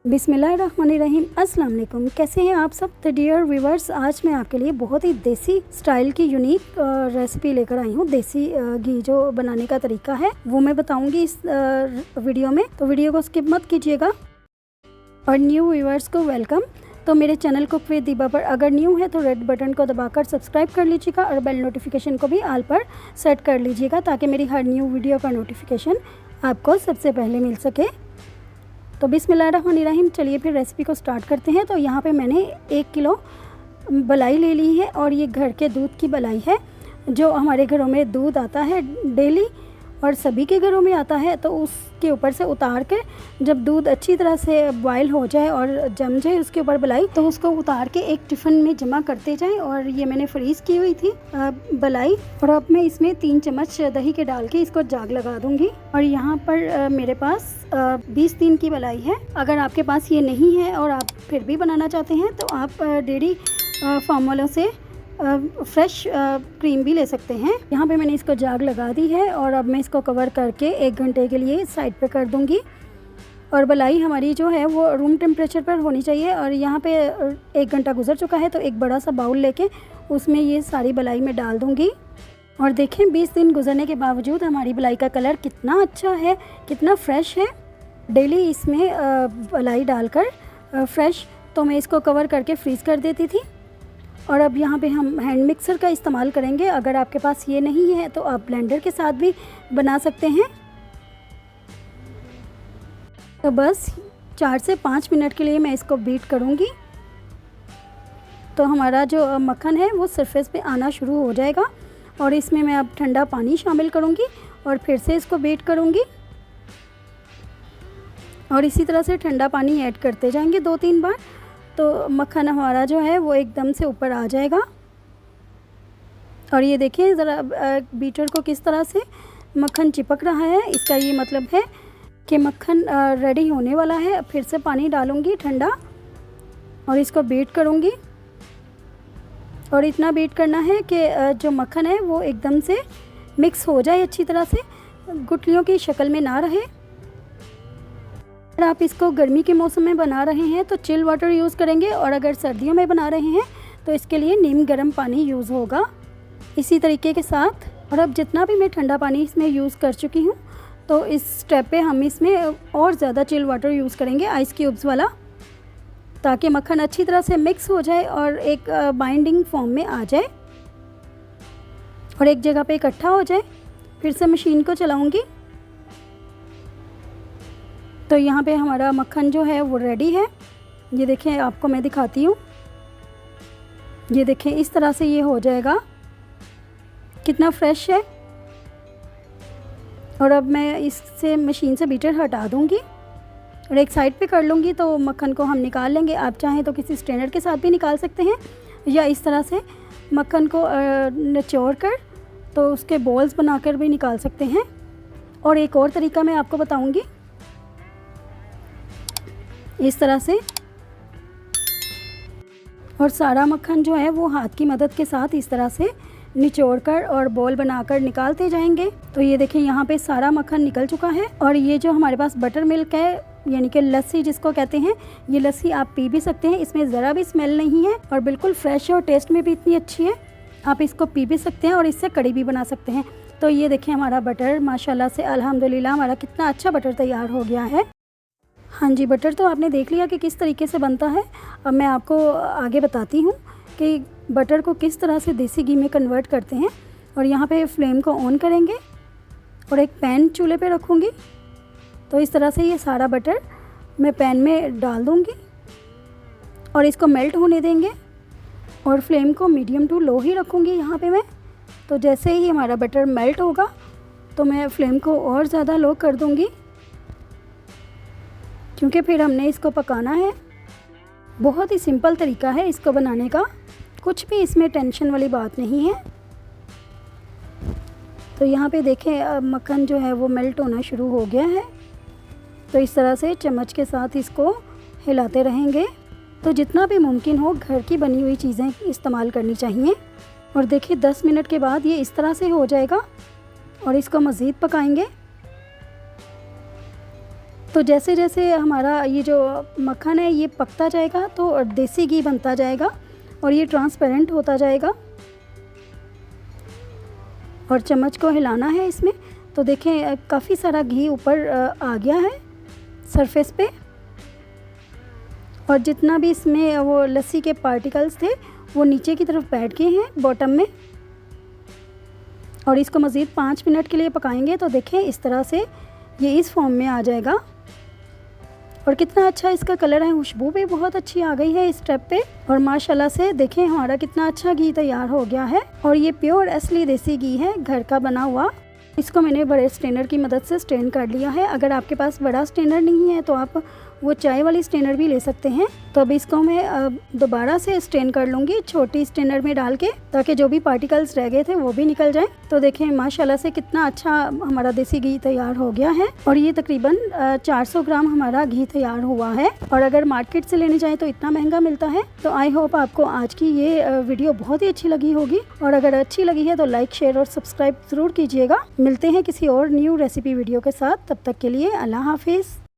बिस्मिल्लाहिर्रहमानिर्रहीम। अस्सलाम वालेकुम। कैसे हैं आप सब? तो डियर व्यूवर्स, आज मैं आपके लिए बहुत ही देसी स्टाइल की यूनिक रेसिपी लेकर आई हूँ। देसी घी जो बनाने का तरीका है वो मैं बताऊँगी इस वीडियो में, तो वीडियो को स्किप मत कीजिएगा। और न्यू व्यूवर्स को वेलकम। तो मेरे चैनल कुक विद दीबा पर अगर न्यू है तो रेड बटन को दबाकर सब्सक्राइब कर लीजिएगा और बेल नोटिफिकेशन को भी ऑल पर सेट कर लीजिएगा ताकि मेरी हर न्यू वीडियो का नोटिफिकेशन आपको सबसे पहले मिल सके। तो बिस्मिल्लाहिर्रहमानिर्रहीम, चलिए फिर रेसिपी को स्टार्ट करते हैं। तो यहाँ पे मैंने 1 किलो मलाई ले ली है और ये घर के दूध की मलाई है। जो हमारे घरों में दूध आता है डेली और सभी के घरों में आता है, तो उसके ऊपर से उतार के जब दूध अच्छी तरह से बॉयल हो जाए और जम जाए उसके ऊपर मलाई, तो उसको उतार के एक टिफ़िन में जमा करते जाएं। और ये मैंने फ्रीज़ की हुई थी मलाई, और अब मैं इसमें 3 चम्मच दही के डाल के इसको जाग लगा दूंगी। और यहाँ पर मेरे पास 20 दिन की मलाई है। अगर आपके पास ये नहीं है और आप फिर भी बनाना चाहते हैं तो आप डेयरी फार्म वालों से फ्रेश क्रीम भी ले सकते हैं। यहाँ पे मैंने इसको जाग लगा दी है और अब मैं इसको कवर करके 1 घंटे के लिए साइड पे कर दूँगी। और मलाई हमारी जो है वो रूम टेम्परेचर पर होनी चाहिए। और यहाँ पे 1 घंटा गुजर चुका है, तो एक बड़ा सा बाउल लेके उसमें ये सारी मलाई मैं डाल दूँगी। और देखें 20 दिन गुजरने के बावजूद हमारी मलाई का कलर कितना अच्छा है, कितना फ्रेश है। डेली इसमें मलाई डालकर फ्रेश, तो मैं इसको कवर करके फ्रीज़ कर देती थी। और अब यहाँ पे हम हैंड मिक्सर का इस्तेमाल करेंगे। अगर आपके पास ये नहीं है तो आप ब्लेंडर के साथ भी बना सकते हैं। तो बस 4 से 5 मिनट के लिए मैं इसको बीट करूँगी, तो हमारा जो मक्खन है वो सरफेस पे आना शुरू हो जाएगा। और इसमें मैं अब ठंडा पानी शामिल करूँगी और फिर से इसको बीट करूँगी। और इसी तरह से ठंडा पानी ऐड करते जाएंगे 2-3 बार, तो मक्खन हमारा जो है वो एकदम से ऊपर आ जाएगा। और ये देखिए ज़रा बीटर को किस तरह से मक्खन चिपक रहा है, इसका ये मतलब है कि मक्खन रेडी होने वाला है। फिर से पानी डालूँगी ठंडा और इसको बीट करूँगी। और इतना बीट करना है कि जो मक्खन है वो एकदम से मिक्स हो जाए अच्छी तरह से, गुठलियों की शक्ल में ना रहे। अगर आप इसको गर्मी के मौसम में बना रहे हैं तो चिल वाटर यूज़ करेंगे, और अगर सर्दियों में बना रहे हैं तो इसके लिए नीम गर्म पानी यूज़ होगा इसी तरीके के साथ। और अब जितना भी मैं ठंडा पानी इसमें यूज़ कर चुकी हूँ, तो इस स्टेप पे हम इसमें और ज़्यादा चिल वाटर यूज़ करेंगे, आइस क्यूब्स वाला, ताकि मक्खन अच्छी तरह से मिक्स हो जाए और एक बाइंडिंग फॉर्म में आ जाए और एक जगह पे इकट्ठा हो जाए। फिर से मशीन को चलाऊँगी। तो यहाँ पे हमारा मक्खन जो है वो रेडी है। ये देखें, आपको मैं दिखाती हूँ। ये देखें इस तरह से ये हो जाएगा, कितना फ्रेश है। और अब मैं इससे मशीन से बीटर हटा दूँगी और एक साइड पे कर लूँगी, तो मक्खन को हम निकाल लेंगे। आप चाहें तो किसी स्ट्रेनर के साथ भी निकाल सकते हैं, या इस तरह से मक्खन को निचोड़ कर तो उसके बॉल्स बनाकर भी निकाल सकते हैं। और एक और तरीका मैं आपको बताऊँगी, इस तरह से। और सारा मक्खन जो है वो हाथ की मदद के साथ इस तरह से निचोड़कर और बॉल बनाकर निकालते जाएंगे। तो ये देखें यहाँ पे सारा मक्खन निकल चुका है। और ये जो हमारे पास बटर मिल्क है, यानी कि लस्सी जिसको कहते हैं, ये लस्सी आप पी भी सकते हैं। इसमें ज़रा भी स्मेल नहीं है और बिल्कुल फ्रेश है और टेस्ट में भी इतनी अच्छी है। आप इसको पी भी सकते हैं और इससे कड़ी भी बना सकते हैं। तो ये देखें हमारा बटर माशाल्लाह से अल्हम्दुलिल्लाह हमारा कितना अच्छा बटर तैयार हो गया है। हाँ जी, बटर तो आपने देख लिया कि किस तरीके से बनता है। अब मैं आपको आगे बताती हूँ कि बटर को किस तरह से देसी घी में कन्वर्ट करते हैं। और यहाँ पे फ्लेम को ऑन करेंगे और एक पैन चूल्हे पे रखूँगी। तो इस तरह से ये सारा बटर मैं पैन में डाल दूँगी और इसको मेल्ट होने देंगे। और फ्लेम को मीडियम टू लो ही रखूँगी यहाँ पे मैं। तो जैसे ही हमारा बटर मेल्ट होगा तो मैं फ्लेम को और ज़्यादा लो कर दूँगी, क्योंकि फिर हमने इसको पकाना है। बहुत ही सिंपल तरीका है इसको बनाने का, कुछ भी इसमें टेंशन वाली बात नहीं है। तो यहाँ पे देखें मक्खन जो है वो मेल्ट होना शुरू हो गया है। तो इस तरह से चम्मच के साथ इसको हिलाते रहेंगे। तो जितना भी मुमकिन हो घर की बनी हुई चीज़ें इस्तेमाल करनी चाहिए। और देखिए 10 मिनट के बाद ये इस तरह से हो जाएगा और इसको मज़ीद पकाएंगे। तो जैसे जैसे हमारा ये जो मक्खन है ये पकता जाएगा तो देसी घी बनता जाएगा और ये ट्रांसपेरेंट होता जाएगा। और चम्मच को हिलाना है इसमें। तो देखें काफ़ी सारा घी ऊपर आ गया है सरफेस पे, और जितना भी इसमें वो लस्सी के पार्टिकल्स थे वो नीचे की तरफ बैठ गए हैं बॉटम में। और इसको मज़ीद 5 मिनट के लिए पकाएंगे। तो देखें इस तरह से ये इस फॉर्म में आ जाएगा और कितना अच्छा इसका कलर है। खुशबू भी बहुत अच्छी आ गई है इस स्टेप पे। और माशाल्लाह से देखें हमारा कितना अच्छा घी तैयार हो गया है। और ये प्योर असली देसी घी है, घर का बना हुआ। इसको मैंने बड़े स्ट्रेनर की मदद से स्ट्रेन कर लिया है। अगर आपके पास बड़ा स्ट्रेनर नहीं है तो आप वो चाय वाली स्ट्रेनर भी ले सकते हैं। तो अब इसको मैं दोबारा से स्ट्रेन कर लूँगी छोटी स्ट्रेनर में डाल के, ताकि जो भी पार्टिकल्स रह गए थे वो भी निकल जाएं। तो देखें माशाल्लाह से कितना अच्छा हमारा देसी घी तैयार हो गया है। और ये तकरीबन 400 ग्राम हमारा घी तैयार हुआ है। और अगर मार्केट से लेने जाएँ तो इतना महंगा मिलता है। तो आई होप आपको आज की ये वीडियो बहुत ही अच्छी लगी होगी। और अगर अच्छी लगी है तो लाइक, शेयर और सब्सक्राइब ज़रूर कीजिएगा। मिलते हैं किसी और न्यू रेसिपी वीडियो के साथ। तब तक के लिए अल्लाह हाफिज़।